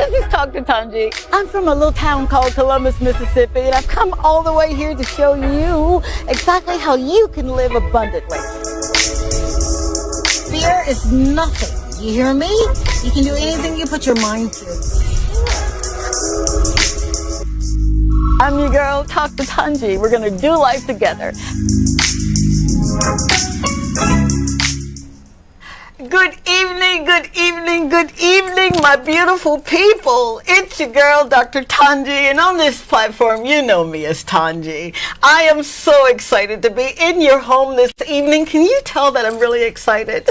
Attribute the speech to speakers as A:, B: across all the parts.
A: This is Dr. Tanji. I'm from a little town called Columbus, Mississippi, and I've come all the way here to show you exactly how you can live abundantly. Fear is nothing. You hear me? You can do anything you put your mind to. I'm your girl, Dr. Tanji. We're gonna do life together. Good evening, good evening, good evening, my beautiful people. It's your girl, Dr. Tanji, and on this platform, you know me as Tanji. I am so excited to be in your home this evening. Can you tell that I'm really excited?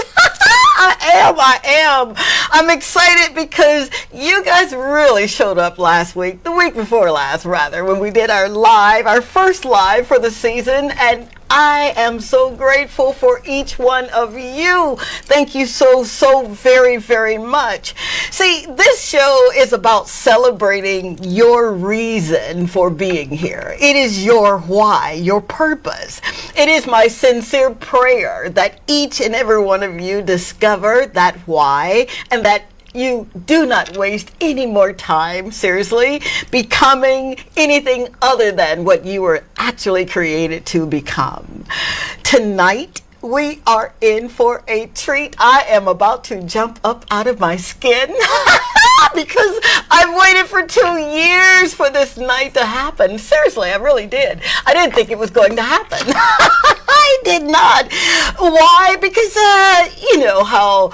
A: I am. I'm excited because you guys really showed up last week, the week before last, rather, when we did our first live for the season, and I am so grateful for each one of you. Thank you so very, very much. See, this show is about celebrating your reason for being here. It is your why, your purpose. It is my sincere prayer that each and every one of you discover that why, and that you do not waste any more time, seriously, becoming anything other than what you were actually created to become. Tonight, we are in for a treat. I am about to jump up out of my skin because I've waited for 2 years for this night to happen. Seriously, I really did. I didn't think it was going to happen. I did not. Why? Because, you know how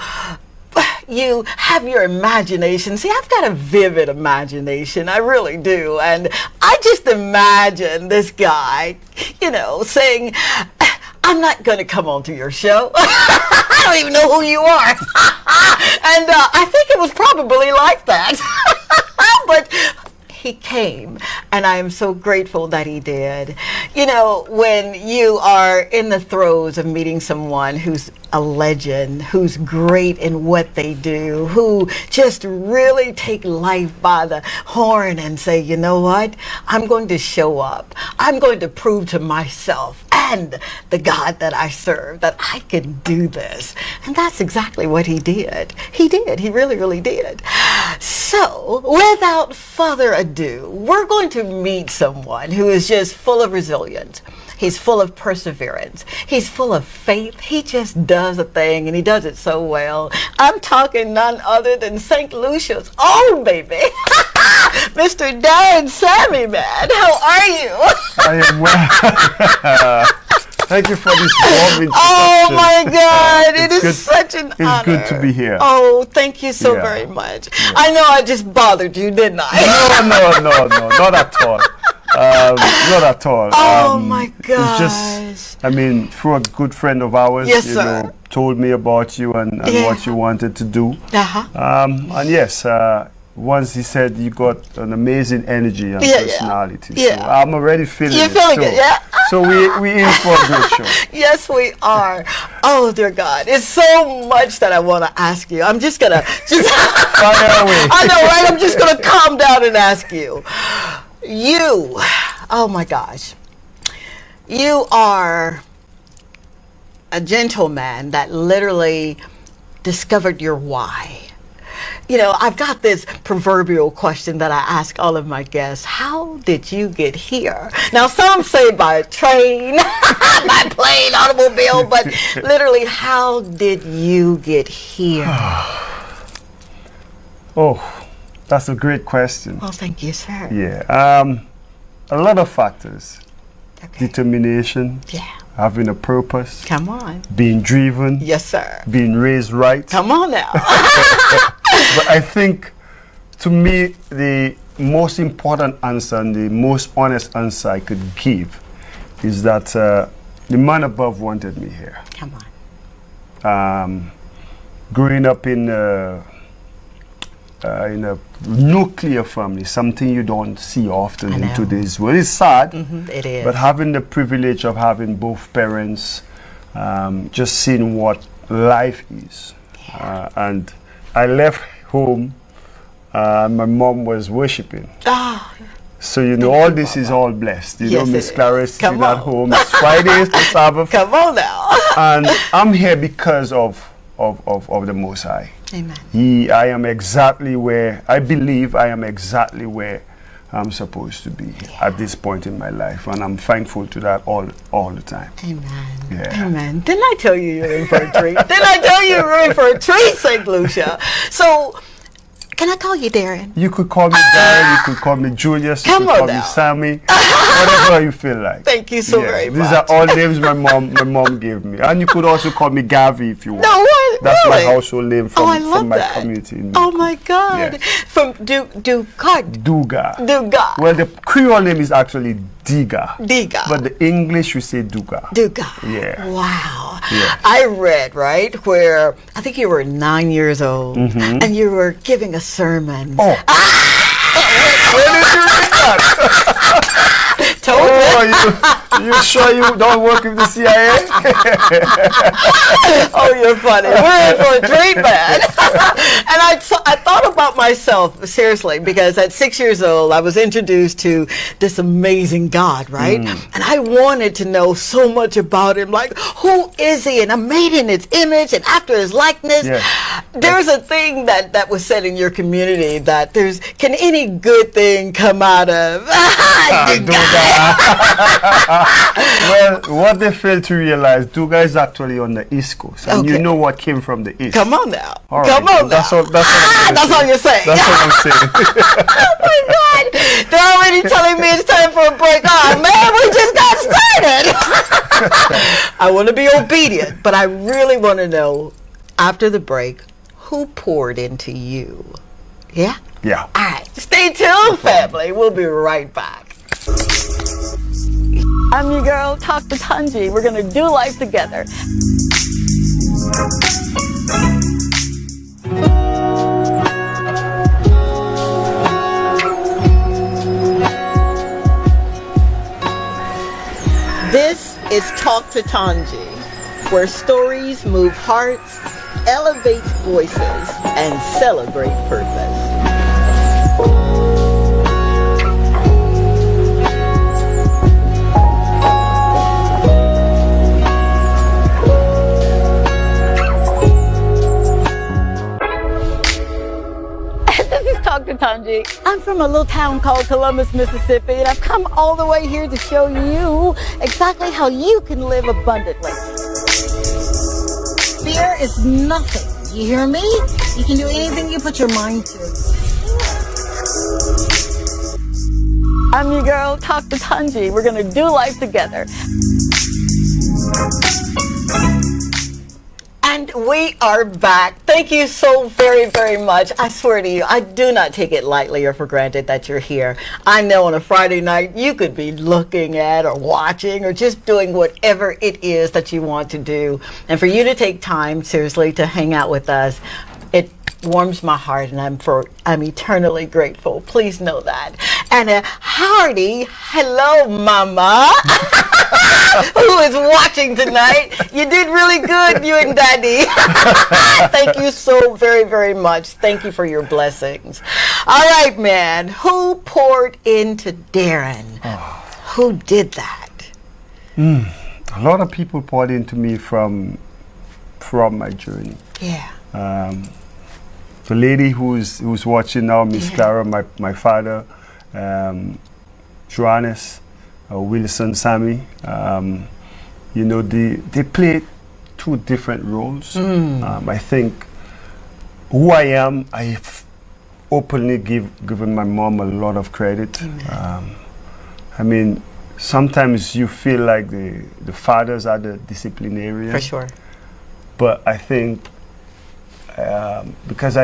A: you have your imagination. See, I've got a vivid imagination. I really do. And I just imagine this guy, you know, saying, I'm not going to come on to your show. I don't even know who you are. And I think it was probably like that. But he came, and I am so grateful that he did. You know, when you are in the throes of meeting someone who's a legend, who's great in what they do, who just really take life by the horn and say, you know what, I'm going to show up. I'm going to prove to myself and the God that I serve that I can do this. And that's exactly what he did. He did. He really, really did. So, without further ado, we're going to meet someone who is just full of resilience. He's full of perseverance. He's full of faith. He just does a thing, and he does it so well. I'm talking none other than Saint Lucia's own baby, Mr. Daren Sammy, man. How are you?
B: I am well. Thank you for this warm introduction.
A: Oh my God, it is such an honor.
B: It's good to be here.
A: Oh, thank you so very much. Yeah. I know I just bothered you, didn't I?
B: No, not at all. Not at all.
A: Oh my gosh.
B: Just, I mean, through a good friend of ours,
A: yes,
B: you know, told me about you and what you wanted to do. And yes, once he said you got an amazing energy and personality.
A: Yeah.
B: So I'm already feeling
A: You're feeling it, yeah?
B: So we in for a good show.
A: Yes, we are. Oh, dear God. It's so much that I want to ask you. I'm just going to...
B: Fire away.
A: I know, right? I'm just going to calm down and ask you. You, oh my gosh, you are a gentleman that literally discovered your why. You know, I've got this proverbial question that I ask all of my guests. How did you get here? Now, some say by train, by plane, automobile, but literally, how did you get here?
B: Oh. That's a great question.
A: Well, thank you, sir.
B: Yeah. A lot of factors. Okay. Determination.
A: Yeah.
B: Having a purpose.
A: Come on.
B: Being driven.
A: Yes, sir.
B: Being raised right.
A: Come on now.
B: But I think, to me, the most important answer and the most honest answer I could give is that the man above wanted me here.
A: Come on.
B: Growing up in a nuclear family, something you don't see often in today's world. It's sad,
A: it is.
B: But having the privilege of having both parents, just seeing what life is. And I left home, my mom was worshiping. So, you know, all this is all blessed. You know, Miss Clarice is at home. It's Friday, it's the Sabbath.
A: Come on now.
B: And I'm here because of of the Most High.
A: Amen.
B: I am exactly where, I believe I am exactly where I'm supposed to be at this point in my life, and I'm thankful to that all the time.
A: Amen.
B: Yeah.
A: Amen. Didn't I tell you you're in for a treat? Didn't I tell you you're in for a treat, Saint Lucia? So, can I call you Daren?
B: You could call me Daren, you could call me Julius, you could call me Sammy, whatever you feel like.
A: Thank you so very much.
B: These are all names my mom gave me. And you could also call me Gavi if you want.
A: No, what?
B: That's
A: really?
B: my household name from my
A: that.
B: community.
A: Oh my God.
B: Yeah.
A: From Duga.
B: Duga. Well, the Creole name is actually Diga.
A: Diga.
B: But the English we say Duga.
A: Duga.
B: Yeah.
A: Wow.
B: Yeah.
A: I read, right, where I think you were 9 years old and you were giving a sermon.
B: Oh. Where did you read that?
A: Told
B: you sure you don't work with the CIA?
A: Oh, you're funny. We're in for a treat, man. And I thought about myself, seriously, because at 6 years old, I was introduced to this amazing God, right? And I wanted to know so much about him. Like, who is he? And I'm made in his image and after his likeness.
B: Yeah.
A: There's a thing that was said in your community that can any good thing come out of
B: Well, what they fail to realize, Duga is actually on the East Coast, and you know what came from the East.
A: Come on now.
B: All right.
A: Come on now.
B: That's all
A: you're saying.
B: That's what I'm saying.
A: Oh my God. They're already telling me it's time for a break. Oh man, we just got started. I want to be obedient, but I really want to know, after the break, who poured into you? Yeah?
B: Yeah.
A: All right. Stay tuned, family. We'll be right back. I'm your girl, T2T. We're going to do life together. This is Talk to Tanji, where stories move hearts, elevate voices, and celebrate purpose. Dr. Tanji. I'm from a little town called Columbus, Mississippi, and I've come all the way here to show you exactly how you can live abundantly. Fear is nothing. You hear me? You can do anything you put your mind to. I'm your girl, Dr. Tanji. We're going to do life together. And we are back. Thank you so very, very much. I swear to you, I do not take it lightly or for granted that you're here. I know on a Friday night, you could be looking at or watching or just doing whatever it is that you want to do. And for you to take time, seriously, to hang out with us, it warms my heart, and I'm eternally grateful. Please know that. And a hearty hello, Mama, who is watching tonight. You did really good, you and Daddy. Thank you so very, very much. Thank you for your blessings. All right, man. Who poured into Daren? Who did that?
B: A lot of people poured into me from my journey.
A: Yeah.
B: The lady who's watching now, Miss Clara, my father, Johannes, Wilson Sammy, you know, they played two different roles. I think who I am, I've openly given my mom a lot of credit. I mean, sometimes you feel like the fathers are the disciplinarian.
A: For sure.
B: But I think because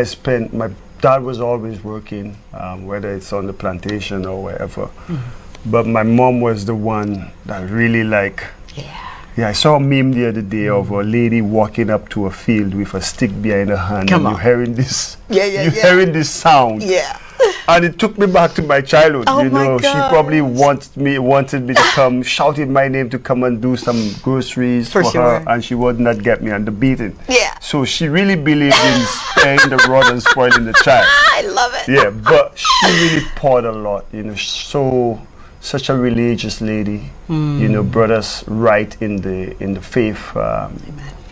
B: my dad was always working, whether it's on the plantation or wherever. But my mom was the one that really I saw a meme the other day of a lady walking up to a field with a stick behind her hand.
A: Come on.
B: You're hearing this.
A: Hearing
B: this sound.
A: Yeah.
B: And it took me back to my childhood.
A: Oh,
B: you
A: my
B: know, she
A: gosh.
B: probably wanted me to come, shouted my name to come and do some groceries for
A: sure.
B: her, and she would not get me on the beating.
A: Yeah.
B: So she really believed in sparing the rod and spoiling the child.
A: I love it.
B: Yeah, but she really poured a lot. You know, such a religious lady. You know, brought us right in the faith.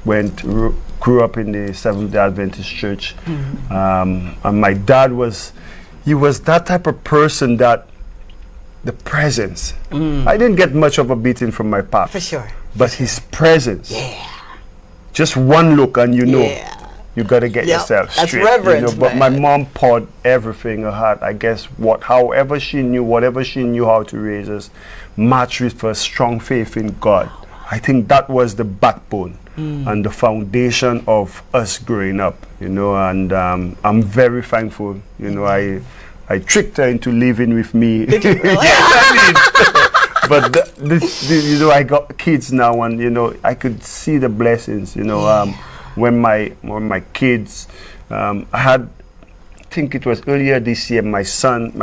B: grew up in the Seventh-day Adventist Church. And my dad was that type of person that the presence. I didn't get much of a beating from my pop.
A: For sure.
B: But his presence.
A: Yeah.
B: Just one look and you know.
A: Yeah.
B: You got to get yourself
A: That's
B: straight.
A: reverence,
B: But my
A: man.
B: mom poured everything in her heart. I guess however she knew, whatever she knew how to raise us, matched with her strong faith in God. I think that was the backbone and the foundation of us growing up, and I'm very thankful. I tricked her into living with me.
A: Did you really?
B: Yes, I did. But I got kids now, and I could see the blessings. When my kids, I think it was earlier this year. My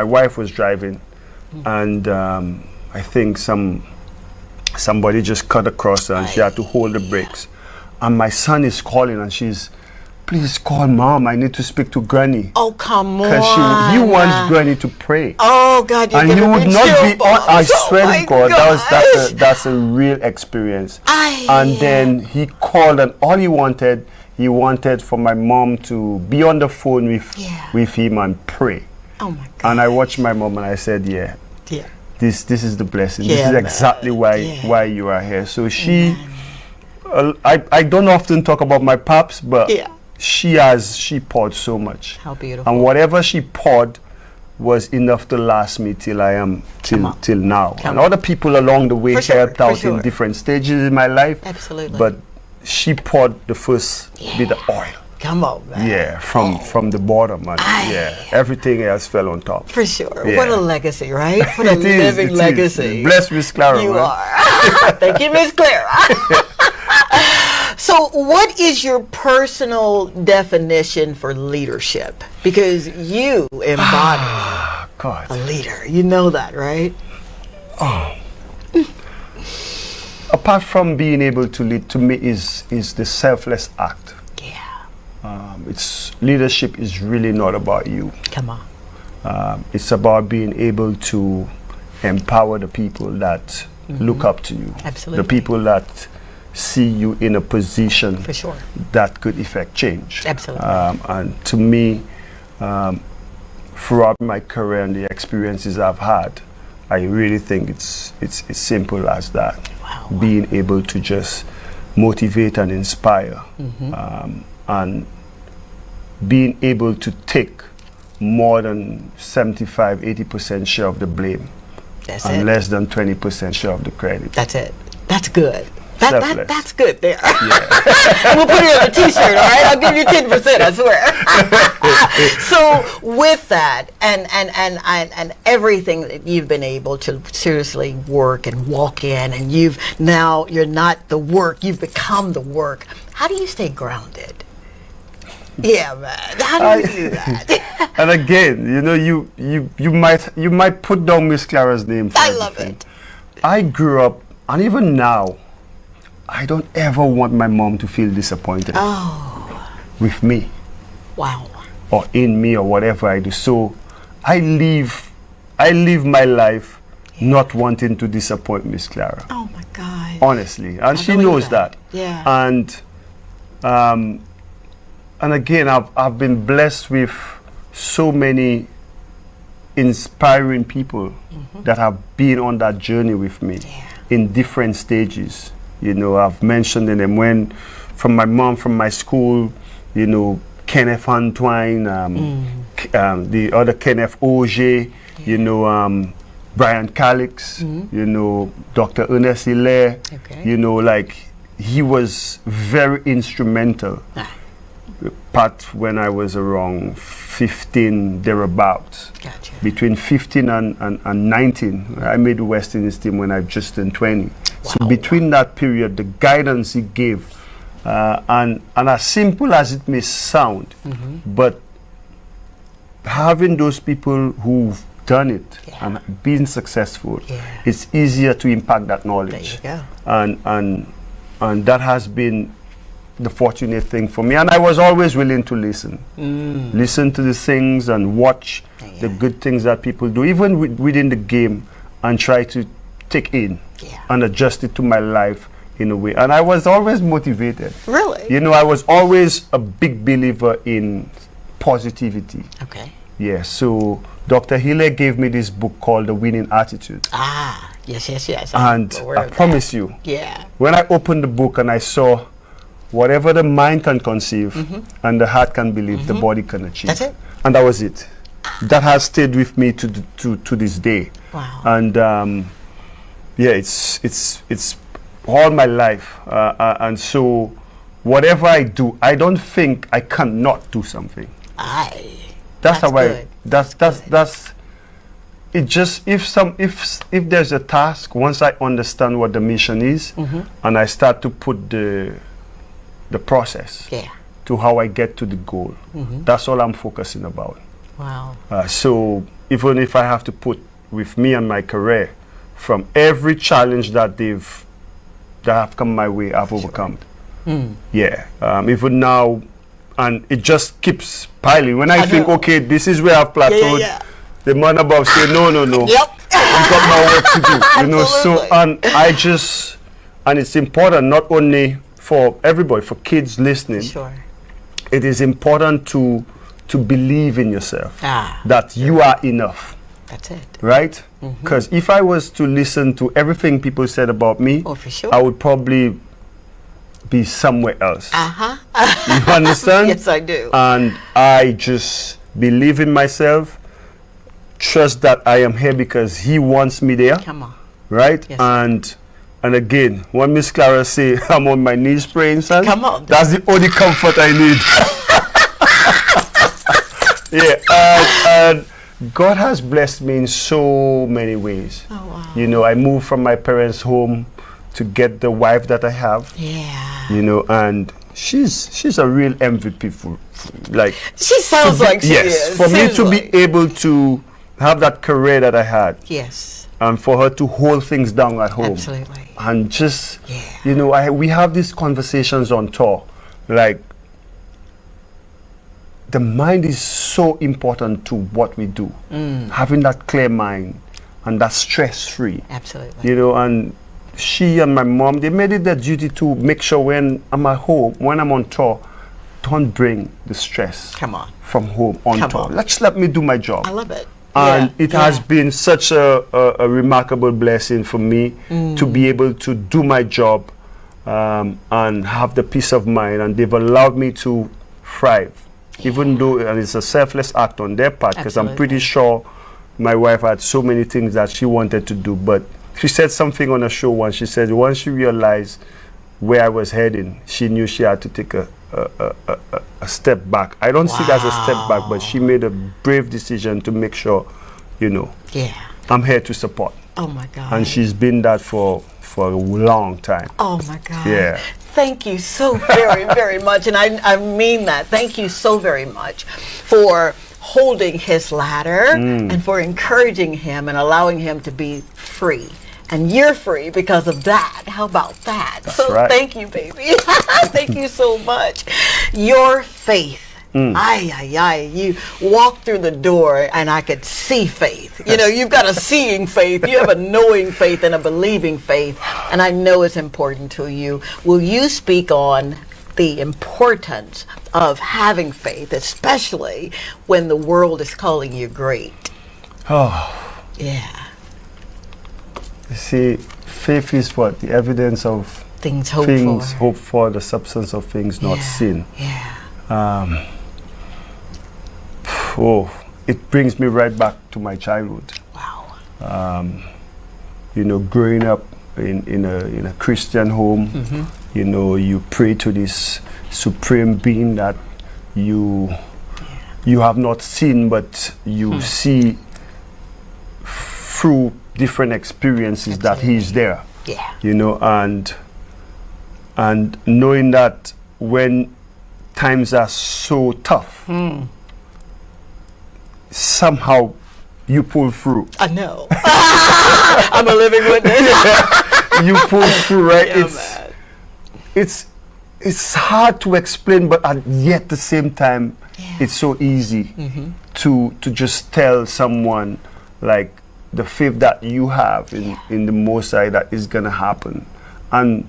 B: wife was driving, and I think somebody just cut across her, and she had to hold the brakes. And my son is calling, and she's, please call mom. I need to speak to Granny.
A: Oh, come on.
B: Because he wants Granny to pray.
A: Oh, God, you're
B: And you would not be on. I swear
A: my
B: to God,
A: gosh.
B: that's a real experience. And then he called, and all he wanted for my mom to be on the phone with him and pray.
A: Oh my God.
B: And I watched my mom, and I said,
A: Yeah.
B: this is the blessing.
A: Yeah,
B: this is
A: man.
B: exactly why you are here. So she, I don't often talk about my pops, but she poured so much.
A: How beautiful.
B: And whatever she poured was enough to last me till I am till now. And other people along the way helped out in different stages in my life.
A: Absolutely.
B: But she poured the first bit of oil.
A: Come on, man.
B: Yeah, from the bottom, and everything else fell on top.
A: For sure.
B: Yeah.
A: What a legacy, right? What a
B: It is,
A: living
B: it is.
A: legacy.
B: Bless Miss Clara.
A: You
B: man.
A: are. Thank you, Miss Clara. So what is your personal definition for leadership? Because you embody
B: God.
A: a leader. You know that, right?
B: Apart from being able to lead, to me is the selfless act.
A: Yeah.
B: Leadership is really not about you.
A: Come on.
B: It's about being able to empower the people that look up to you.
A: Absolutely.
B: The people that see you in a position
A: For sure.
B: that could effect change.
A: Absolutely.
B: And to me, throughout my career and the experiences I've had, I really think it's simple as that.
A: Wow.
B: Being able to just motivate and inspire, and being able to take more than 75-80% share of the blame,
A: That's
B: and
A: it.
B: less than 20% share of the credit.
A: That's it. That's good.
B: Selfless.
A: That's good there.
B: Yeah.
A: We'll put it on a t-shirt, all right? I'll give you 10%, I swear. So with that and everything that you've been able to seriously work and walk in, and you're not the work, you've become the work. How do you stay grounded? Yeah, man. How do you do that?
B: And again, you might put down Miss Clara's name for
A: I love
B: everything.
A: it.
B: I grew up, and even now, I don't ever want my mom to feel disappointed with me.
A: Wow.
B: Or in me, or whatever I do. So I live my life not wanting to disappoint Miss Clara.
A: Oh my God.
B: Honestly, and she
A: believe
B: knows that.
A: Yeah.
B: And again, I've been blessed with so many inspiring people that have been on that journey with me in different stages. I've mentioned them from my mom, from my school, Kenneth Antoine, the other Kenneth Auger, Brian Calix, Dr. Ernest Hilaire, he was very instrumental. Part when I was around 15, thereabouts.
A: Gotcha.
B: Between 15 and 19, I made the West Indies team when I just turned 20. So between that period, the guidance he gave, and as simple as it may sound, but having those people who've done it and been successful, it's easier to impact that knowledge.
A: There you go.
B: And that has been the fortunate thing for me, and I was always willing to listen to the things and watch the good things that people do, even within the game, and try to take in and adjust it to my life in a way. And I was always motivated.
A: Really?
B: You know, I was always a big believer in positivity.
A: Okay.
B: Yeah, so Dr. Hiller gave me this book called The Winning Attitude.
A: Ah, yes.
B: And I promise you, when I opened the book and I saw whatever the mind can conceive and the heart can believe, the body can achieve.
A: That's it.
B: And that was it. That has stayed with me to this day.
A: Wow.
B: And yeah, it's all my life. And so whatever I do, I don't think I cannot do something. That's how
A: good.
B: That's it. Just if there's a task, once I understand what the mission is, and I start to put the process to how I get to the goal, that's all I'm focusing about.
A: Wow.
B: So even if I have to put with me and my career, from every challenge that have come my way, I've overcome. Yeah. Even now. And it just keeps piling. When I think, okay, this is where I've plateaued, the man above say, no.
A: Yep.
B: You've got more work to do. You know, so, and and it's important not only for everybody, for kids listening.
A: Sure.
B: It is important to believe in yourself, that you are enough.
A: That's it.
B: Right? Because if I was to listen to everything people said about me,
A: for sure,
B: I would probably be somewhere else. You understand?
A: Yes, I do.
B: And I just believe in myself, trust that I am here because he wants me there.
A: Come on.
B: Right?
A: Yes.
B: And again, when Miss Clara say I'm on my knees praying, son,
A: come on.
B: That's the only comfort I need. And God has blessed me in so many ways.
A: Oh, wow.
B: You know, I moved from my parents' home to get the wife that I have.
A: Yeah.
B: You know, and she's a real MVP. Like,
A: she sounds like she is.
B: For me to be able to have that career that I had.
A: Yes.
B: And for her to hold things down at home.
A: Absolutely.
B: And just, you know, we have these conversations on tour. Like, the mind is so important to what we do. Having that clear mind and that stress-free.
A: Absolutely.
B: You know, and she and my mom, they made it their duty to make sure when I'm at home, when I'm on tour, don't bring the stress from home on tour. Just let me do my job.
A: I love it.
B: And it has been such a remarkable blessing for me to be able to do my job and have the peace of mind. And they've allowed me to thrive, even though it's a selfless act on their part, because I'm pretty sure my wife had so many things that she wanted to do. But she said something on a show once. She said once she realized where I was heading, she knew she had to take a step back. I don't see it as a step back, but she made a brave decision to make sure, you know, I'm here to support.
A: Oh my God.
B: And she's been that for a long time.
A: Oh my God.
B: Yeah.
A: Thank you so very, very much. And I mean that. Thank you so very much for holding his ladder and for encouraging him and allowing him to be free. And you're free because of that. How about that?
B: That's
A: so
B: right.
A: Thank you, baby. Thank you so much. Your faith. You walked through the door and I could see faith. You know, you've got a seeing faith. You have a knowing faith and a believing faith. And I know it's important to you. Will you speak on the importance of having faith, especially when the world is calling you great?
B: Oh.
A: Yeah.
B: You see, faith is what? The evidence of
A: things hoped
B: for, the substance of things not seen.
A: Yeah.
B: It brings me right back to my childhood.
A: Wow.
B: You know, growing up in a Christian home, you know, you pray to this supreme being that you have not seen, but you see through different experiences that he's there.
A: Yeah.
B: You know, and knowing that when times are so tough, somehow you pull through.
A: I know. I'm a living witness.
B: You pull through, right?
A: Yeah,
B: it's hard to explain, but yet at the same time, it's so easy to just tell someone like the faith that you have in the Most High that is gonna happen. And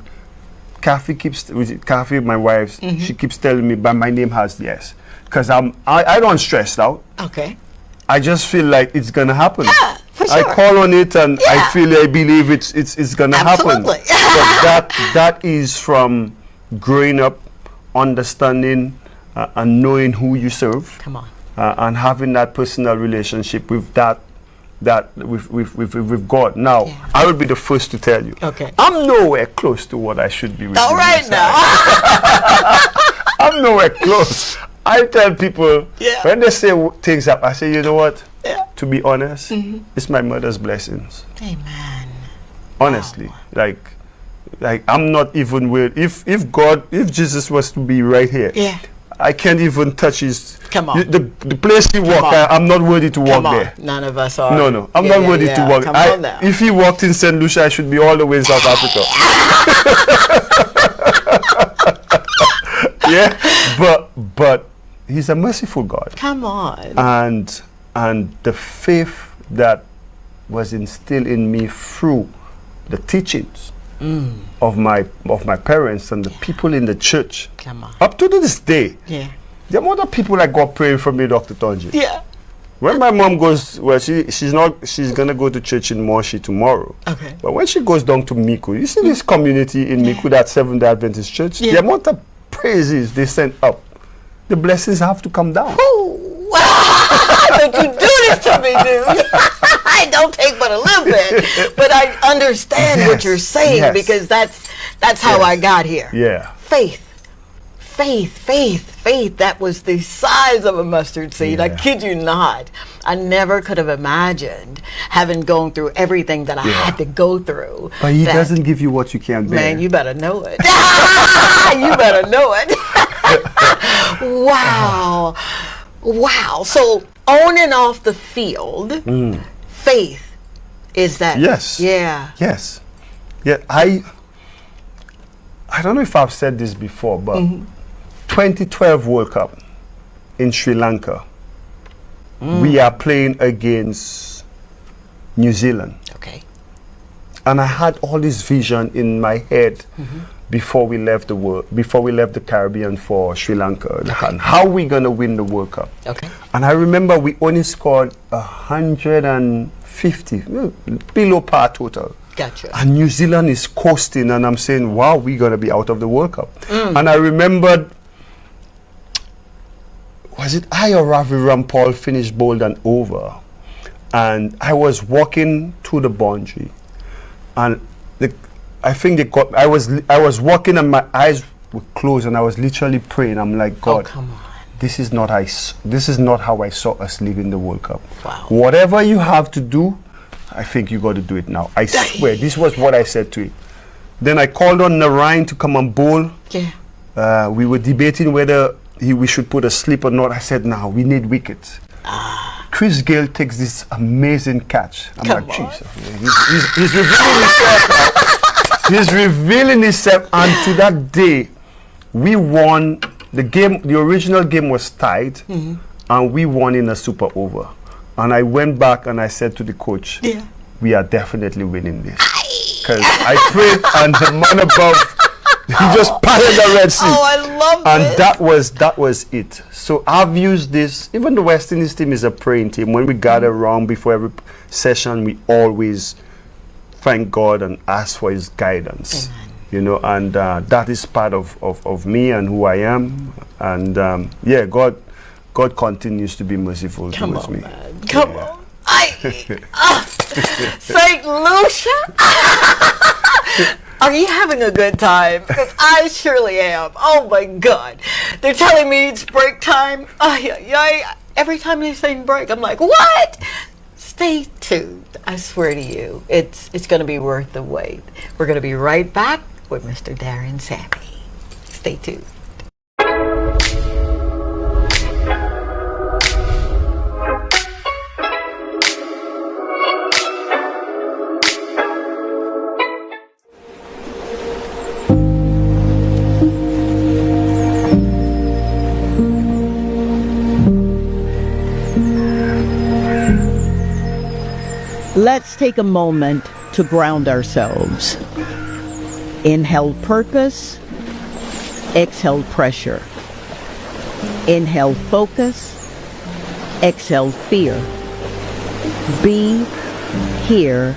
B: Kathy, my wife, she keeps telling me, but my name has the S. Because I don't stress out.
A: Okay.
B: I just feel like it's gonna happen.
A: Yeah, for sure.
B: I call on it and I believe it's gonna happen.
A: Absolutely.
B: But that is from growing up, understanding and knowing who you serve.
A: Come on.
B: And having that personal relationship with with God. Now, I will be the first to tell you.
A: Okay.
B: I'm nowhere close to what I should be with.
A: All right now.
B: I'm nowhere close. I tell people when they say things up, I say, you know what?
A: Yeah.
B: To be honest, it's my mother's blessings.
A: Amen.
B: Honestly,
A: Wow.
B: like I'm not even worried. If Jesus was to be right here, I can't even touch his.
A: Come on.
B: The place he walked, I'm not worthy to walk there.
A: None of us are.
B: No, I'm not worthy to walk.
A: Come on now.
B: If he walked in Saint Lucia, I should be all the way in South Africa. Yeah, but he's a merciful God.
A: Come on.
B: And the faith that was instilled in me through the teachings of my parents and the people in the church.
A: Come on.
B: Up to this day.
A: Yeah.
B: The amount of people that got praying for me, Dr. Tonji.
A: Yeah.
B: When my mom goes, well, she's gonna go to church in Moshi tomorrow.
A: Okay.
B: But when she goes down to Miku, you see this community in Miku, that Seventh-day Adventist church, the amount of praises they send up, the blessings have to come down.
A: Don't you do this to me, dude. I don't take but a little bit, but I understand what you're saying because that's how I got here.
B: Yeah.
A: Faith. That was the size of a mustard seed. I kid you not. I never could have imagined having gone through everything that I had to go through.
B: But he doesn't give you what you can't bear.
A: Man, you better know it. You better know it. Wow. So on and off the field, faith is that.
B: Yes.
A: Yeah.
B: Yes. Yeah. I don't know if I've said this before, but 2012 World Cup in Sri Lanka, we are playing against New Zealand.
A: Okay.
B: And I had all this vision in my head before we left the Caribbean for Sri Lanka, and how we gonna win the World Cup.
A: Okay.
B: And I remember we only scored 150, below par total.
A: Gotcha.
B: And New Zealand is coasting, and I'm saying, wow, we're gonna be out of the World Cup. And I remembered, was it I or Ravi Rampal finished bowled and over, and I was walking to the boundary, and I was walking and my eyes were closed, and I was literally praying. I'm like, God,
A: come on.
B: This is not how I saw us leaving the World Cup.
A: Wow.
B: Whatever you have to do, I think you got to do it now. I swear, this was what I said to him. Then I called on Narayan to come and bowl.
A: Yeah.
B: We were debating whether we should put a slip or not. I said, no, we need wickets. Chris Gale takes this amazing catch. I'm
A: Come
B: like,
A: on.
B: Jesus, he's revealing himself now. He's revealing himself. And to that day, we won the game. The original game was tied, and we won in a super over. And I went back and I said to the coach, we are definitely winning this. Because I prayed, and the man above, he just parted the Red Sea.
A: Oh, I love
B: and
A: this.
B: that was it. So I've used this. Even the West Indies team is a praying team. When we gather around before every session, we always thank God and ask for His guidance.
A: Amen.
B: You know, and that is part of me and who I am. And God continues to be merciful towards me.
A: Man. Come on. Saint Lucia? Are you having a good time? Because I surely am. Oh my God. They're telling me it's break time. Every time they say break, I'm like, what? Stay tuned. I swear to you, it's going to be worth the wait. We're going to be right back with Mr. Daren Sammy. Stay tuned.
C: Let's take a moment to ground ourselves.
A: Inhale purpose, exhale pressure. Inhale focus, exhale fear. Be here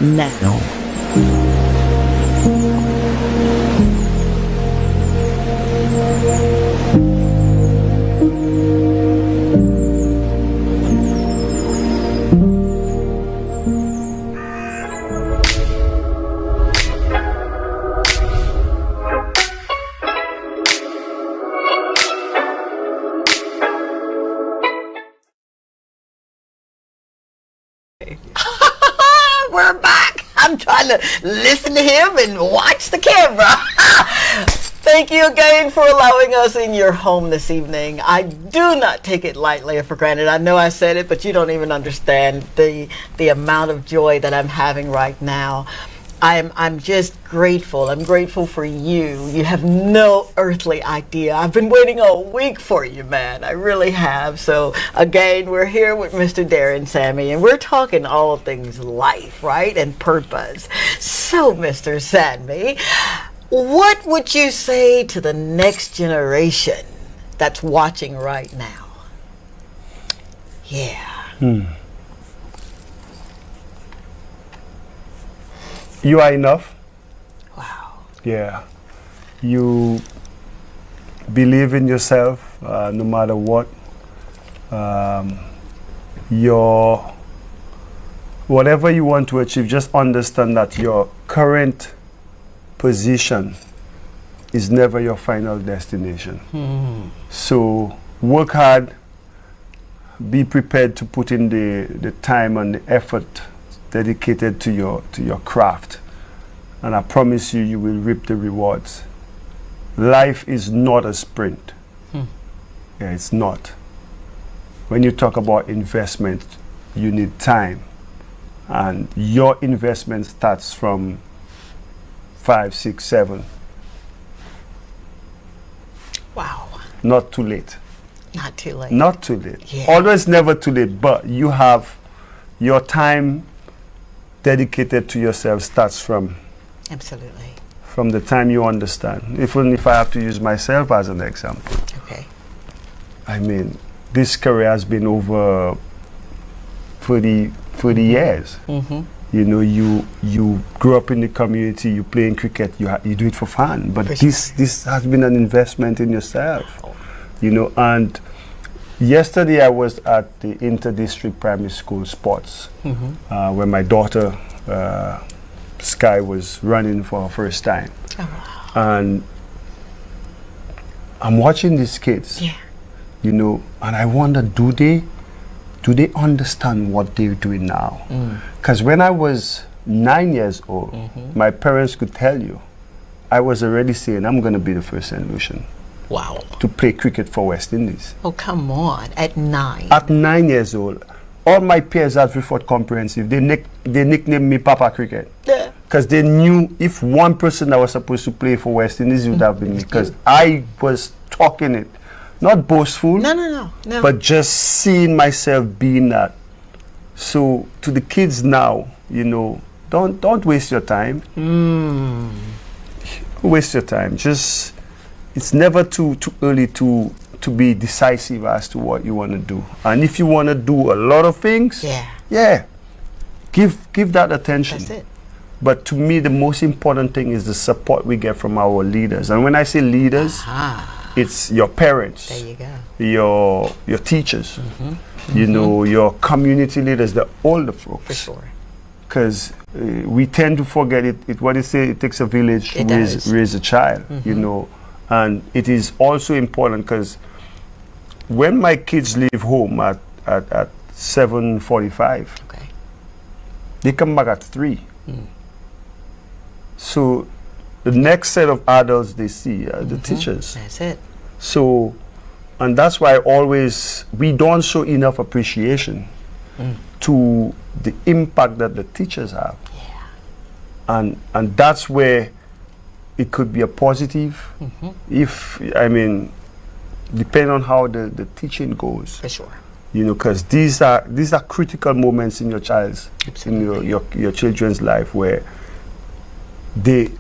A: now. We're back. I'm trying to listen to him and watch the camera. Thank you again for allowing us in your home this evening. I do not take it lightly or for granted. I know I said it, but you don't even understand the amount of joy that I'm having right now. I'm just grateful. I'm grateful for you. You have no earthly idea. I've been waiting a week for you, man. I really have. So again, we're here with Mr. Daren Sammy, and we're talking all things life, right, and purpose. So, Mr. Sammy, what would you say to the next generation that's watching right now? Yeah.
B: You are enough.
A: Wow.
B: Yeah. You believe in yourself no matter what. Whatever you want to achieve, just understand that your current position is never your final destination. So work hard, be prepared to put in the time and the effort dedicated to your craft, and I promise you, you will reap the rewards. Life is not a sprint. Yeah, it's not. When you talk about investment, you need time, and your investment starts from 5, 6, 7.
A: Wow.
B: Not too late.
A: Not too late.
B: Not too late.
A: Yeah.
B: Always never too late, but you have your time dedicated to yourself starts from the time you understand. Even if I have to use myself as an example.
A: Okay.
B: I mean, this career has been over 30 years. You know, you grew up in the community, you play in cricket, you do it for fun. But this has been an investment in yourself. You know, and yesterday I was at the inter-district primary school sports where my daughter Sky was running for her first time. Oh, wow. And I'm watching these kids, you know, and I wonder, do they understand what they're doing now? Because when I was 9 years old, my parents could tell you, I was already saying, I'm going to be the first Saint Lucian.
A: Wow.
B: To play cricket for West Indies.
A: Oh, come on. At 9.
B: At 9 years old. All my peers at Freefort Comprehensive, they nicknamed me Papa Cricket.
A: Yeah.
B: Because they knew if one person that was supposed to play for West Indies, it would have been me. Because I was talking it. Not boastful.
A: No.
B: But just seeing myself being that. So to the kids now, you know, don't waste your time. Waste your time. Just, it's never too early to be decisive as to what you want to do. And if you want to do a lot of things, give that attention.
A: That's it.
B: But to me, the most important thing is the support we get from our leaders. And when I say leaders, it's your parents.
A: There you go.
B: Your teachers, you know, your community leaders, the older folks.
A: For sure.
B: Because we tend to forget it. What they say, it takes a village to raise a child, you know. And it is also important because when my kids leave home at 7:45, they come back at 3. So the next set of adults they see are the teachers.
A: That's it.
B: So, and that's why we don't show enough appreciation to the impact that the teachers have. And that's where it could be a positive if, I mean, depending on how the teaching goes.
A: For sure.
B: You know, because these are critical moments in your children's life where they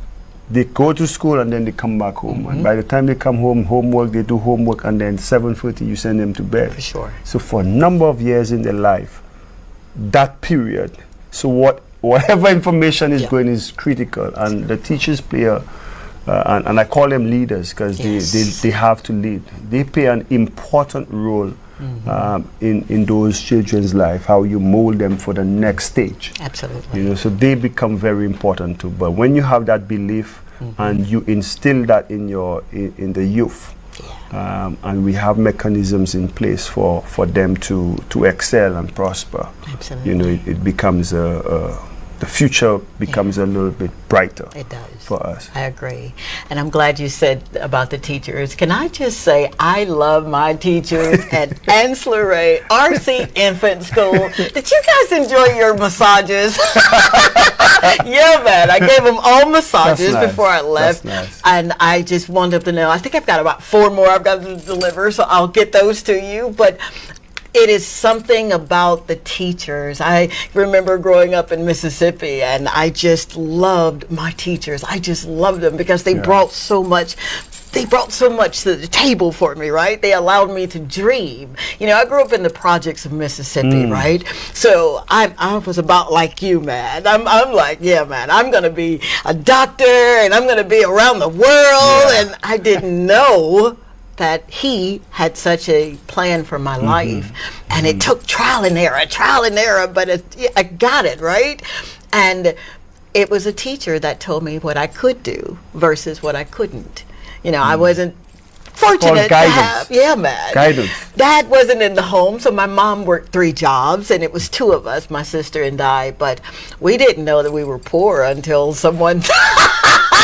B: they go to school and then they come back home. And by the time they come home, homework, they do homework, and then 7:30 you send them to bed.
A: For sure.
B: So for a number of years in their life, that period, so whatever information is going is critical, and the teachers play and I call them leaders because they have to lead. They play an important role in those children's life, how you mold them for the next stage.
A: Absolutely.
B: You know, so they become very important too. But when you have that belief and you instill that in the youth, and we have mechanisms in place for them to excel and prosper.
A: Absolutely.
B: You know, it becomes the future becomes a little bit brighter.
A: It does.
B: For us.
A: I agree. And I'm glad you said about the teachers. Can I just say I love my teachers at Ancillary RC Infant School. Did you guys enjoy your massages? Yeah, man. I gave them all massages before I left.
B: That's nice.
A: And I just wanted to know, I think I've got about 4 more I've got to deliver, so I'll get those to you. But it is something about the teachers. I remember growing up in Mississippi, and I just loved my teachers. I just loved them because they brought so much. They brought so much to the table for me, right? They allowed me to dream. You know, I grew up in the projects of Mississippi, right? So I was about like you, man. I'm like, yeah, man, I'm going to be a doctor, and I'm going to be around the world. And I didn't know that he had such a plan for my life, and it took trial and error, but I got it, right? And it was a teacher that told me what I could do versus what I couldn't. You know, I wasn't fortunate to have, guidance. Dad wasn't in the home, so my mom worked 3 jobs, and it was 2 of us, my sister and I, but we didn't know that we were poor until someone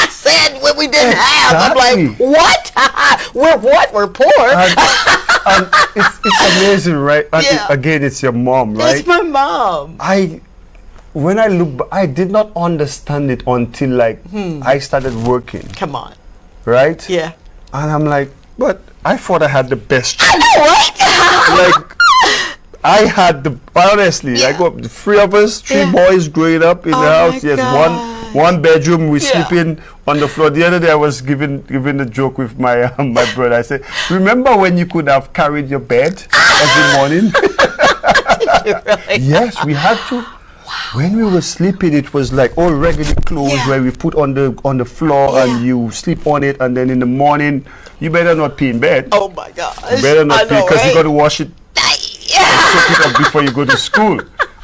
A: said what we didn't have. I'm like, what? We're what? We're poor.
B: And it's amazing, right? And again, it's your mom, right?
A: It's my mom.
B: When I look back, I did not understand it until like I started working.
A: Come on.
B: Right?
A: Yeah.
B: And I'm like, but I thought I had the best job.
A: I know, right?
B: Like, I had honestly, I got the 3 of us, 3 boys growing up in the house. Yes, one bedroom, we sleeping on the floor. The other day I was giving a joke with my my brother. I said, remember when you could have carried your bed every morning?
A: Really?
B: Yes, we had to. When we were sleeping, it was like all regular clothes where we put on the floor and you sleep on it, and then in the morning you better not pee in bed.
A: Oh my gosh.
B: You better not pee because you got to wash it, soak it up before you go to school.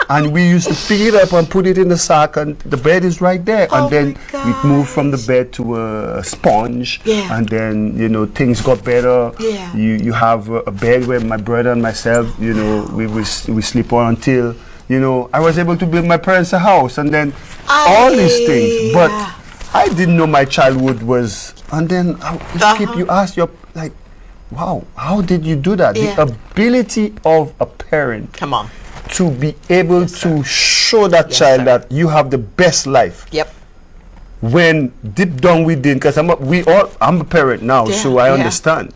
B: And we used to pick it up and put it in the sack, and the bed is right there. And then we moved from the bed to a sponge, and then, you know, things got better. You have a bed where my brother and myself, you know, we sleep on until, you know, I was able to build my parents a house, and then all these things. But I didn't know my childhood was, and then you ask your, like, wow, how did you do that? The ability of a parent.
A: Come on.
B: To be able to show that child that you have the best life.
A: Yep.
B: When deep down within, because I'm a parent now, so I understand.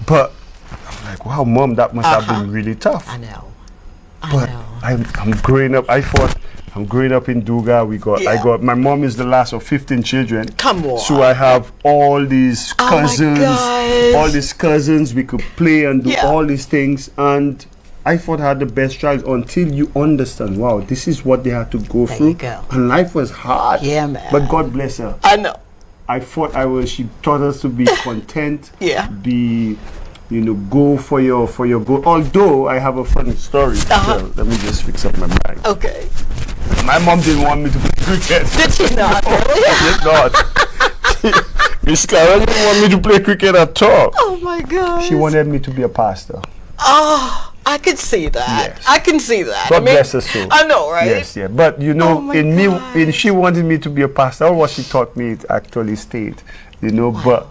B: But I'm like, wow, Mom, that must have been really tough.
A: I know.
B: But I'm growing up. I thought I'm growing up in Duga. I got my mom is the last of 15 children.
A: Come on.
B: So I have all these cousins. We could play and do all these things, and I thought I had the best child until you understand, wow, this is what they had to go through. And life was hard.
A: Yeah, man.
B: But God bless her.
A: I know.
B: She taught us to be content. Be, you know, go for your goal. Although I have a funny story. So let me just fix up my mic.
A: Okay.
B: My mom didn't want me to play cricket.
A: Did she not?
B: She did not. Miss Clara didn't want me to play cricket at all.
A: Oh my God.
B: She wanted me to be a pastor.
A: Oh, I could see that.
B: Yes.
A: I can see that.
B: God bless her soul.
A: I know, right?
B: Yes, yeah. But you know, she wanted me to be a pastor. All what she taught me, it actually stayed. You know, but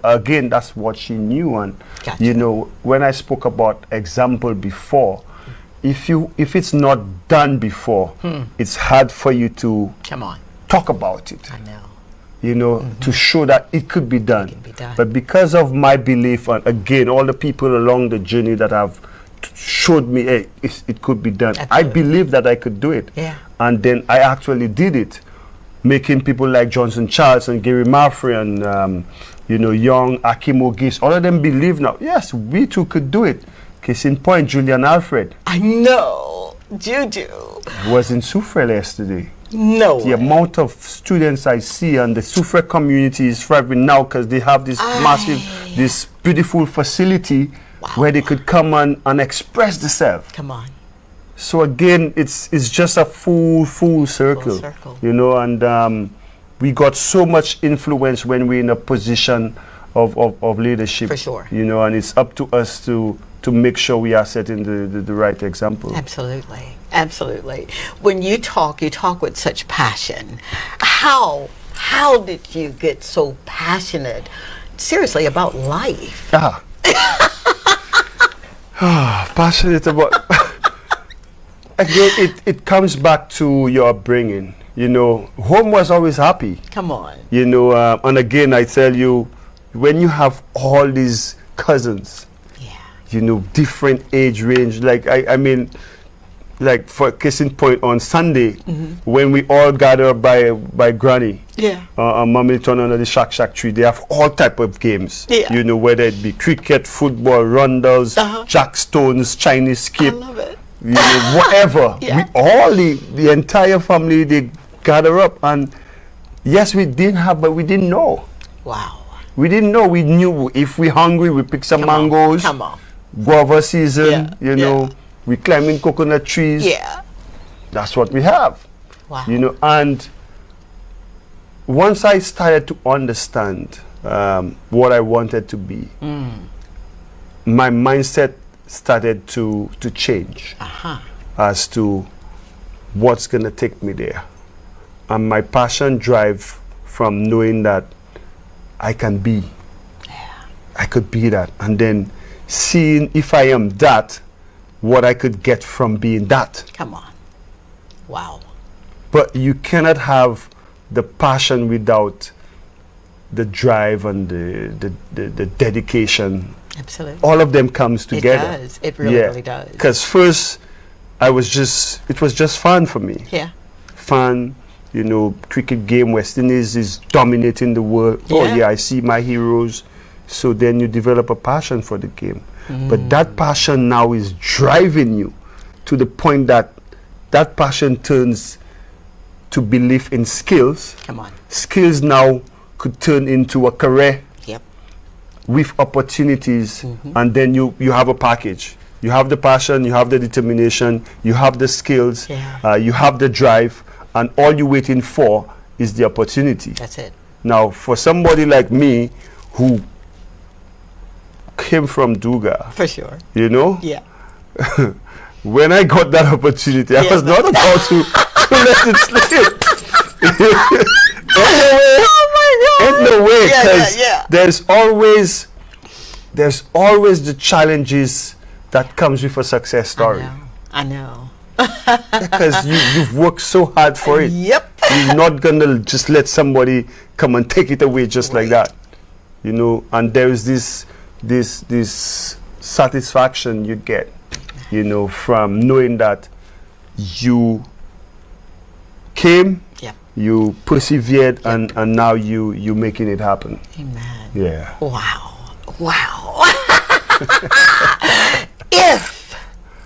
B: again, that's what she knew. And you know, when I spoke about example before, if it's not done before, it's hard for you to talk about it.
A: I know.
B: You know, to show that it could be done. But because of my belief, and again, all the people along the journey that have showed me, hey, it could be done. Absolutely. I believe that I could do it. And then I actually did it. making people like Johnson Charles and Gary Maffrey and young Akimo Gis, all of them believe now, yes, we too could do it. Case in point, Julian Alfred.
A: I know. Juju.
B: Was in Soufrière yesterday.
A: No
B: The
A: way.
B: amount of students I see and the Soufrière community is thriving now because they have this massive, this beautiful facility where they could come and express themselves.
A: Come on.
B: So again, it's just a full circle,
A: circle.
B: and we got so much influence when we're in a position of leadership.
A: For sure.
B: And it's up to us to make sure we are setting the right example.
A: Absolutely. Absolutely. When you talk with such passion. How did you get so passionate, seriously, about life?
B: Passionate about... Again, it comes back to your upbringing. Home was always happy.
A: Come on.
B: And again, I tell you, when you have all these cousins, different age range, like I mean, like for case in point, on Sunday, when we all gather by Granny, Mommy turn under the shack tree, they have all type of games. Whether it be cricket, football, rondels, jackstones, Chinese skip.
A: I love it.
B: Whatever. We all the entire family, they gather up, and yes, we didn't have, but we didn't know.
A: Wow.
B: We didn't know. We knew if we hungry, we pick some mangoes.
A: Come on.
B: Guava season, we climbing coconut trees.
A: Yeah.
B: That's what we have.
A: Wow.
B: And once I started to understand what I wanted to be, my mindset started to change as to what's going to take me there. And my passion drive from knowing that I can be. I could be that. And then seeing if I am that, what I could get from being that.
A: Come on. Wow.
B: But you cannot have the passion without the drive and the dedication.
A: Absolutely.
B: All of them comes together.
A: It does. It really does.
B: Because first, it was just fun for me.
A: Yeah.
B: Fun, cricket game, West Indies is dominating the world. Oh yeah, I see my heroes. So then you develop a passion for the game. But that passion now is driving you to the point that passion turns to belief in skills.
A: Come on.
B: Skills now could turn into a career.
A: Yep.
B: With opportunities, and then you have a package. You have the passion, you have the determination, you have the skills, you have the drive, and all you're waiting for is the opportunity.
A: That's it.
B: Now, for somebody like me who came from Duga,
A: For sure.
B: Yeah. When I got that opportunity, I was not about to let it slip. Ain't no way, because there's always the challenges that comes with a success story.
A: I know.
B: Because you've worked so hard for it.
A: Yep.
B: You're not gonna just let somebody come and take it away just like that. And there is this satisfaction you get, from knowing that you came, you persevered, and now you making it happen.
A: Amen.
B: Yeah.
A: Wow.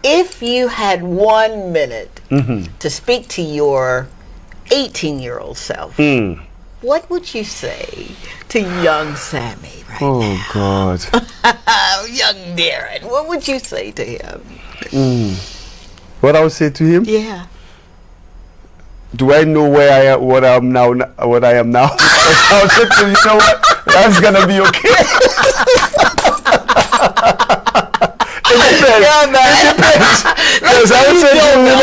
A: If you had 1 minute to speak to your 18-year-old self, what would you say to young Sammy right now?
B: Oh God.
A: Young Daren, what would you say to him?
B: What I would say to him?
A: Yeah.
B: Do I know where I am? What I am now? I would say to him, you know what? That's gonna be okay. It depends.
A: Yeah, man.
B: It depends. Because I would say to him, you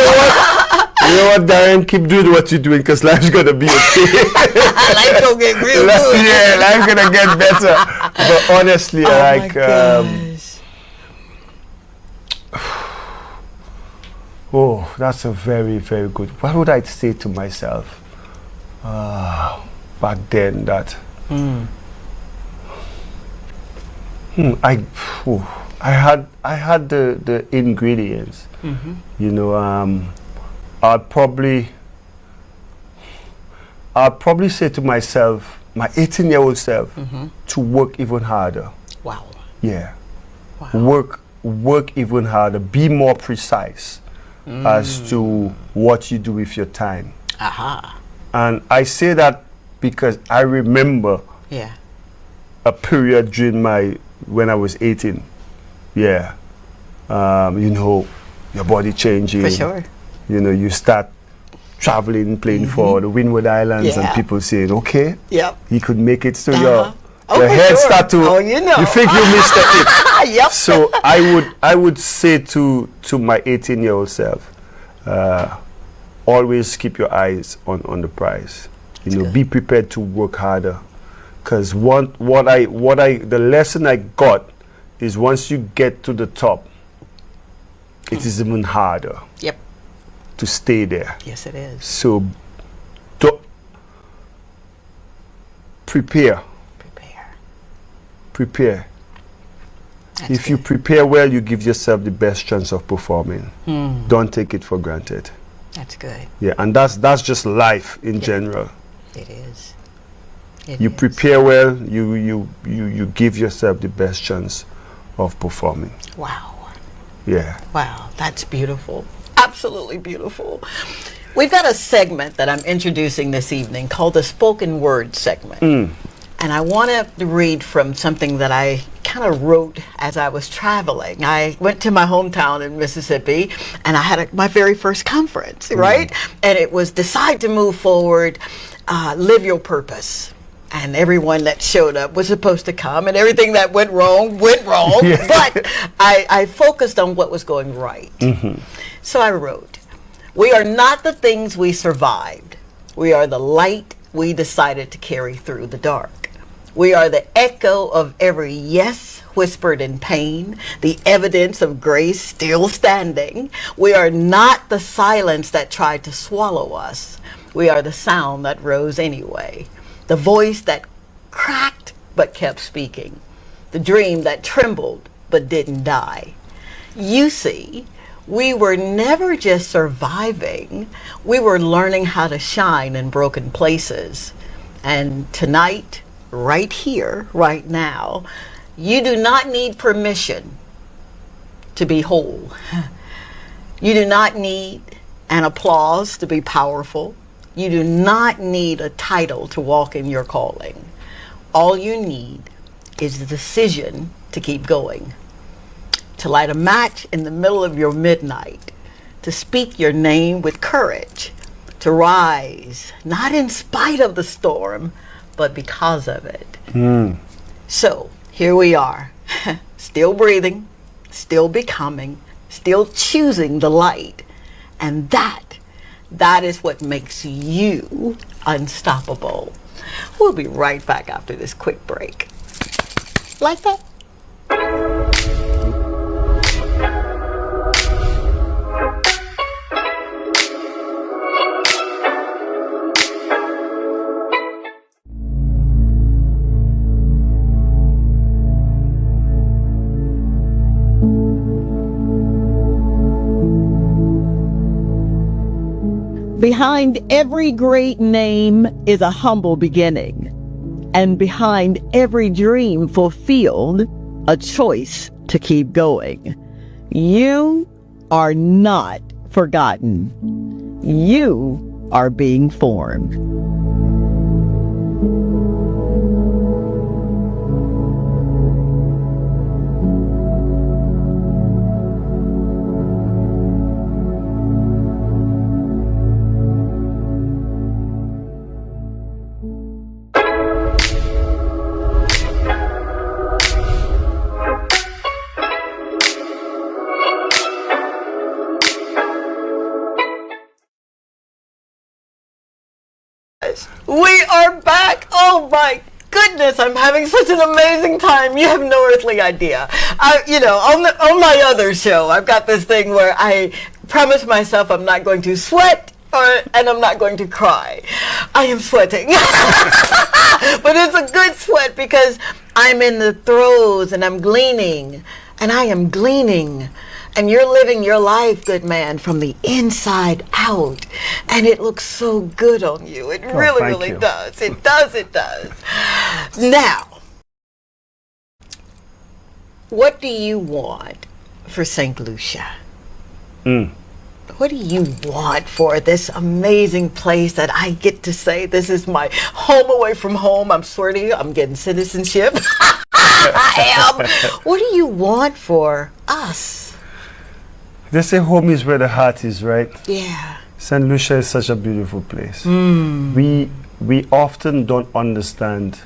B: know what, Daren, keep doing what you're doing, because life's gonna be okay.
A: Life's gonna get real good.
B: Yeah, life's gonna get better. But honestly, oh, that's a very, very good. What would I say to myself back then? That I had the ingredients. I'll probably say to myself, my 18-year-old self, to work even harder.
A: Wow.
B: Yeah.
A: Wow.
B: Work even harder. Be more precise as to what you do with your time.
A: Aha.
B: And I say that because I remember
A: Yeah.
B: a period during when I was 18. Yeah. You know, your body changing.
A: For sure.
B: You know, you start traveling, playing for the Windward Islands, and
A: Yeah.
B: people saying, okay,
A: Yep.
B: he could make it. So
A: Uh-huh. Oh,
B: your
A: for
B: head
A: sure.
B: start to,
A: Oh, you know.
B: you think you missed it.
A: Yep.
B: So I would say to my 18-year-old self, always keep your eyes on the prize. You know,
A: good.
B: be prepared to work harder. Because the lesson I got is once you get to the top, it is even harder
A: Yep.
B: to stay there.
A: Yes, it is.
B: So prepare.
A: That's
B: If you
A: good.
B: prepare well, you give yourself the best chance of performing. Don't take it for granted.
A: That's good.
B: Yeah, and that's just life in general.
A: It is.
B: You prepare well, you give yourself the best chance of performing.
A: Wow.
B: Yeah.
A: Wow, that's beautiful. Absolutely beautiful. We've got a segment that I'm introducing this evening called the Spoken Word segment. And I want to read from something that I kind of wrote as I was traveling. I went to my hometown in Mississippi, and I had my very first conference, right? And it was Decide to Move Forward, Live Your Purpose. And everyone that showed up was supposed to come, and everything that went wrong.
B: Yeah.
A: But I focused on what was going right. So I wrote, we are not the things we survived. We are the light we decided to carry through the dark. We are the echo of every yes whispered in pain, the evidence of grace still standing. We are not the silence that tried to swallow us. We are the sound that rose anyway. The voice that cracked but kept speaking. The dream that trembled but didn't die. You see, we were never just surviving. We were learning how to shine in broken places. And tonight, right here, right now, you do not need permission to be whole. You do not need an applause to be powerful. You do not need a title to walk in your calling. All you need is the decision to keep going, to light a match in the middle of your midnight, to speak your name with courage, to rise, not in spite of the storm, but because of it. So here we are, still breathing, still becoming, still choosing the light. And that is what makes you unstoppable. We'll be right back after this quick break. Like that? Behind every great name is a humble beginning. And behind every dream fulfilled, a choice to keep going. You are not forgotten. You are being formed. We are back. Oh my goodness, I'm having such an amazing time. You have no earthly idea. On my other show, I've got this thing where I promise myself I'm not going to sweat and I'm not going to cry. I am sweating. But it's a good sweat because I'm in the throes and I'm gleaning, and I am gleaning. And you're living your life, good man, from the inside out. And it looks so good on you. It really does. It does, it does. Now, what do you want for Saint Lucia? What do you want for this amazing place that I get to say this is my home away from home? I'm swear to you, I'm getting citizenship. I am. What do you want for us?
B: They say home is where the heart is, right?
A: Yeah.
B: Saint Lucia is such a beautiful place. We often don't understand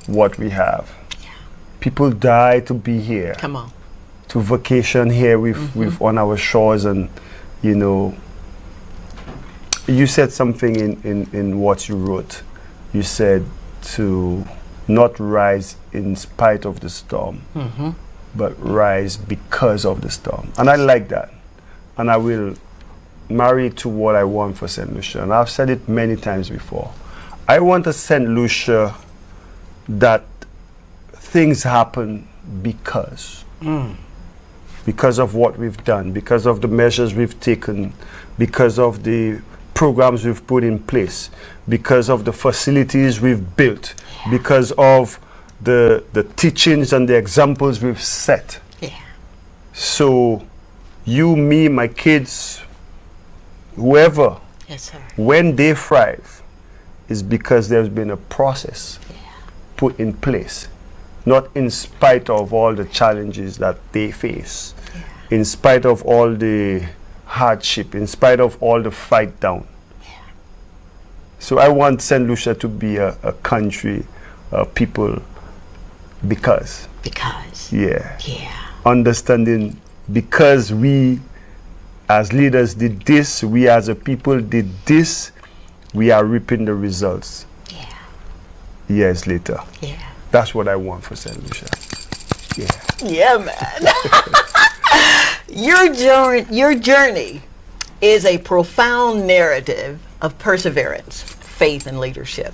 B: what we have. Yeah. People die to be here.
A: Come on.
B: To vacation here with on our shores, and you know, you said something in what you wrote. You said to not rise in spite of the storm, but rise because of the storm. And I like that. And I will marry it to what I want for Saint Lucia. And I've said it many times before. I want a Saint Lucia that things happen because. Because of what we've done, because of the measures we've taken, because of the programs we've put in place, because of the facilities we've built, because of the teachings and the examples we've set.
A: Yeah.
B: So you, me, my kids, whoever,
A: yes, sir,
B: when they thrive, is because there's been a process put in place, not in spite of all the challenges that they face, in spite of all the hardship, in spite of all the fight down. So I want Saint Lucia to be a country, people, because. Yeah. Understanding, because we as leaders did this, we as a people did this, we are reaping the results years later. That's what I want for Saint Lucia.
A: Yeah, man. Your journey is a profound narrative of perseverance, faith, and leadership.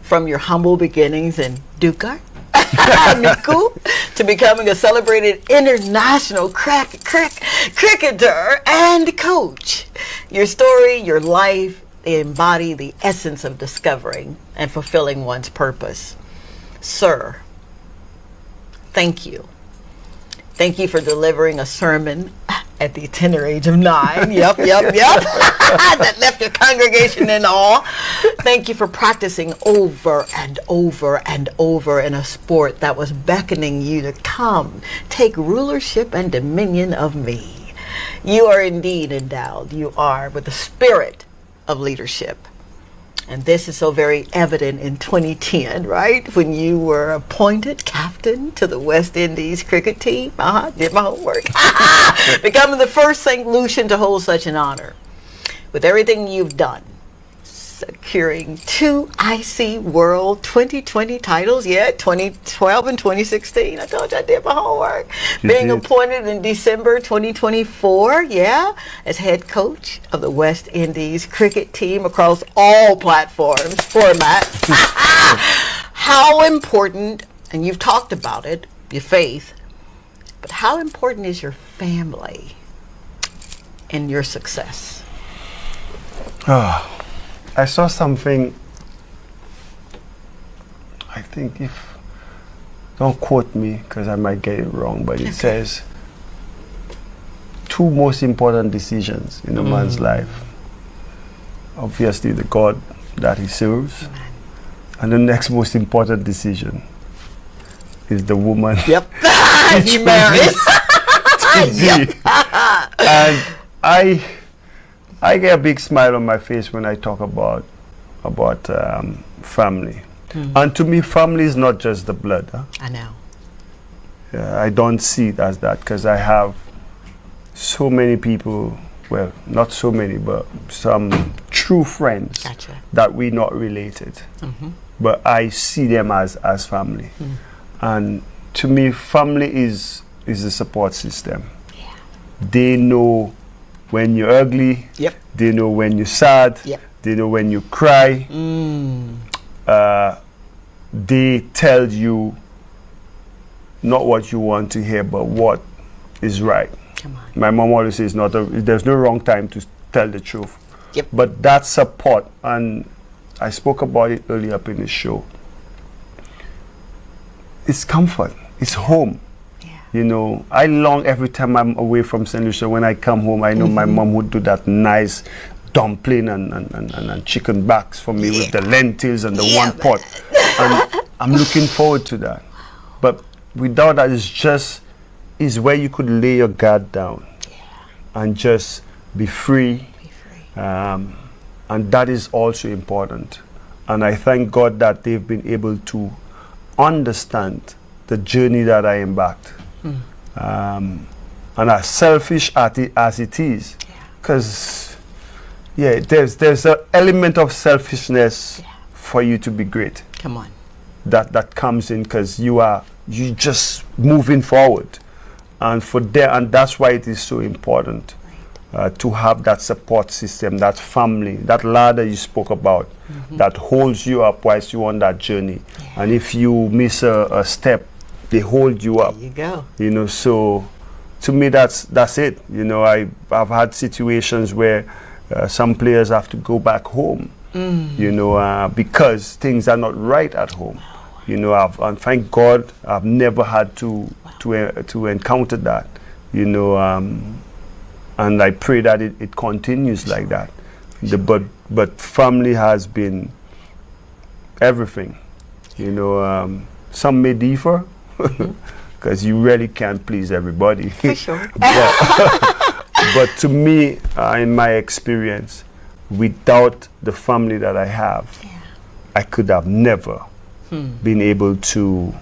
A: From your humble beginnings in Ducar, Miku, to becoming a celebrated international cricketer and coach. Your story, your life, they embody the essence of discovering and fulfilling one's purpose. Sir, thank you. Thank you for delivering a sermon at the tender age of 9. Yep. That left your congregation in awe. Thank you for practicing over and over and over in a sport that was beckoning you to come, take rulership and dominion of me. You are indeed endowed. You are with the spirit of leadership. And this is so very evident in 2010, right? When you were appointed captain to the West Indies cricket team. Did my homework. Becoming the first St. Lucian to hold such an honor. With everything you've done, securing 2 IC World 2020 titles, 2012 and 2016. I told you I did my homework. Being appointed in December 2024, as head coach of the West Indies cricket team across all platforms, formats. How important, and you've talked about it, your faith, but how important is your family in your success?
B: I saw something, I think, don't quote me because I might get it wrong, but it says 2 most important decisions in a man's life. Obviously the God that he serves, and the next most important decision is the woman
A: he marries.
B: And I get a big smile on my face when I talk about family. And to me, family is not just the blood.
A: I know.
B: I don't see it as that, because I have so many people, well, not so many, but some true friends that we're not related. But I see them as family. And to me, family is a support system. They know when you're ugly, they know when you're sad, they know when you cry. They tell you not what you want to hear, but what is right.
A: Come on.
B: My mom always says, there's no wrong time to tell the truth.
A: Yep.
B: But that support, and I spoke about it earlier up in the show, it's comfort, it's home.
A: Yeah.
B: You know, I long every time I'm away from Saint Lucia. When I come home, I know my mom would do that nice dumpling and chicken backs for me with the lentils and the one pot. And I'm looking forward to that. But without that, is where you could lay your guard down and just be free. And that is also important. And I thank God that they've been able to understand the journey that I embarked. And as selfish as it is, because there's an element of selfishness for you to be great.
A: Come on.
B: That comes in because you just moving forward, and that's why it is so important to have that support system, that family, that ladder you spoke about, that holds you up whilst you're on that journey. And if you miss a step, they hold you up.
A: There you go.
B: You know, so to me, that's it. You know, I've had situations where some players have to go back home. You know, because things are not right at home. You know, and thank God I've never had to encounter that. You know, and I pray that it continues like that. But family has been everything. You know, some may differ because you really can't please everybody.
A: For sure.
B: But to me, in my experience, without the family that I have, I could have never been able to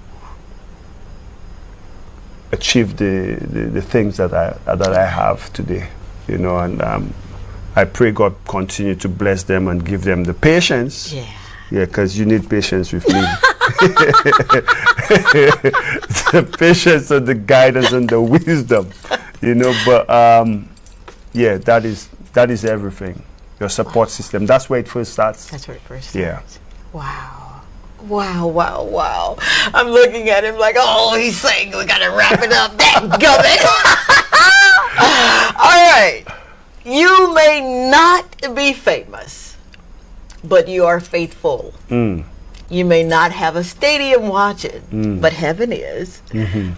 B: achieve the things that I have today, you know, and I pray God continue to bless them and give them the patience. Because you need patience with me. The patience and the guidance and the wisdom, you know. But that is everything. Your support system. That's where it first starts.
A: That's where it first starts.
B: Yeah.
A: Wow. Wow, wow, wow. I'm looking at him like, oh, he's saying we got to wrap it up. Dadgummit. All right. You may not be famous, but you are faithful. You may not have a stadium watching, but heaven is.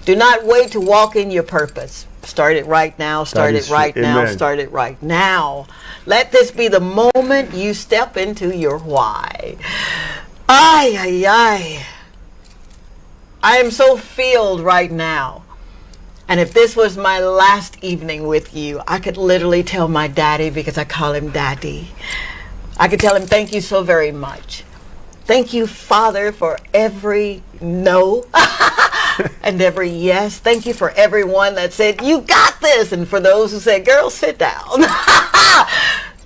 A: Do not wait to walk in your purpose. Start it right now. Start it right now.
B: Amen.
A: Start it right now. Let this be the moment you step into your why. Ay, ay, ay. I am so filled right now. And if this was my last evening with you, I could literally tell my daddy, because I call him daddy. I could tell him, thank you so very much. Thank you, Father, for every no and every yes. Thank you for everyone that said, you got this. And for those who said, girl, sit down.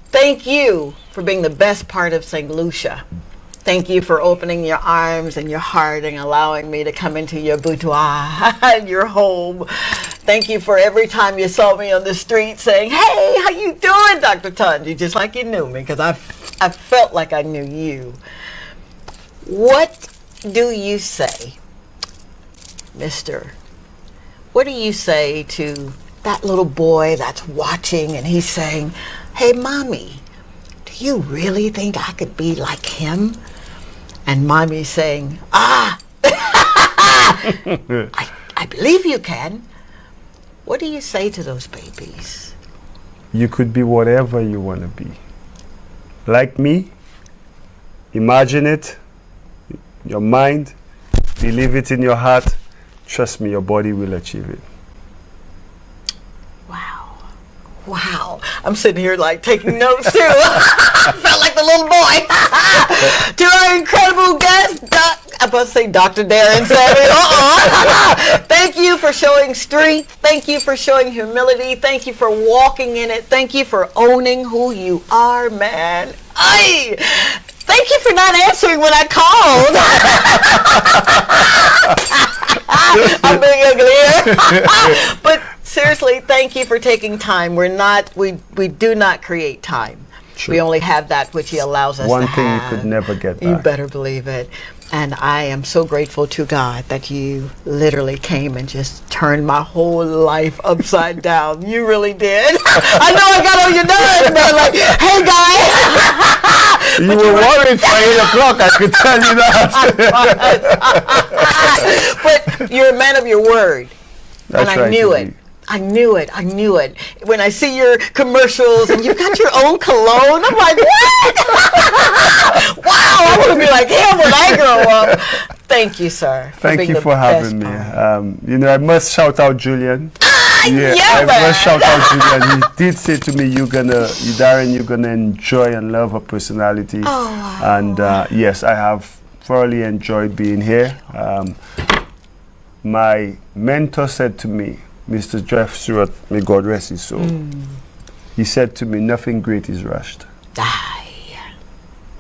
A: Thank you for being the best part of Saint Lucia. Thank you for opening your arms and your heart and allowing me to come into your boudoir and your home. Thank you for every time you saw me on the street saying, hey, how you doing, Dr. Tanji? Just like you knew me, because I felt like I knew you. What do you say, mister? What do you say to that little boy that's watching and he's saying, hey, mommy, do you really think I could be like him? And mommy's saying, I believe you can. What do you say to those babies?
B: You could be whatever you want to be. Like me, imagine it, your mind, believe it in your heart. Trust me, your body will achieve it.
A: Wow. I'm sitting here like taking notes too. I felt like the little boy. To our incredible guest, I'm about to say Dr. Daren Sammy. Thank you for showing strength. Thank you for showing humility. Thank you for walking in it. Thank you for owning who you are, man. Thank you for not answering when I called. I'm being ugly here. But seriously, thank you for taking time. We do not create time. True. We only have that which he allows us to have.
B: One thing you could never get back.
A: You better believe it. And I am so grateful to God that you literally came and just turned my whole life upside down. You really did. I know I got on your nerves, man. Like, hey, guys.
B: You were worried for 8 o'clock, I could tell you that.
A: But you're a man of your word.
B: That's
A: and I
B: right,
A: knew
B: Judy.
A: it. I knew it. I knew it. When I see your commercials and you've got your own cologne, I'm like, what? Wow, I want to be like him when I grow up. Thank you, sir.
B: Thank you for having me. I must shout out Julian.
A: Yeah,
B: I must shout out Julian. He did say to me, Daren, you're gonna enjoy and love her personality.
A: Oh.
B: And yes, I have thoroughly enjoyed being here. My mentor said to me, Mr. Jeff Stewart, may God rest his soul. He said to me, nothing great is rushed.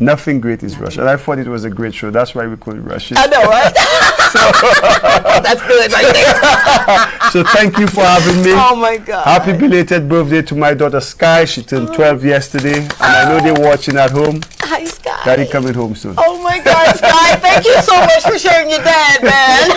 B: Nothing great is rushed. And I thought it was a great show. That's why we couldn't rush it.
A: I know, right? That's good right there.
B: So thank you for having me.
A: Oh, my God.
B: Happy belated birthday to my daughter Sky. She turned 12 yesterday. And I know they're watching at home.
A: Hi, Sky.
B: Daddy coming home soon.
A: Oh, my God, Sky. Thank you so much for sharing your dad, man.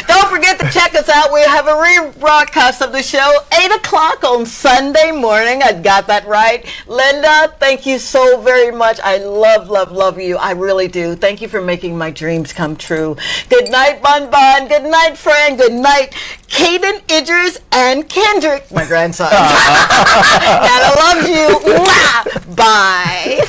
A: Don't forget to check us out. We have a rebroadcast of the show, 8 o'clock on Sunday morning. I got that right. Linda, thank you so very much. I love, love, love you. I really do. Thank you for making my dreams come true. Good night, Bon Bon. Good night, Fran. Good night, Caden, Idris, and Kendrick, my grandson. And I love you. Mwah. Bye.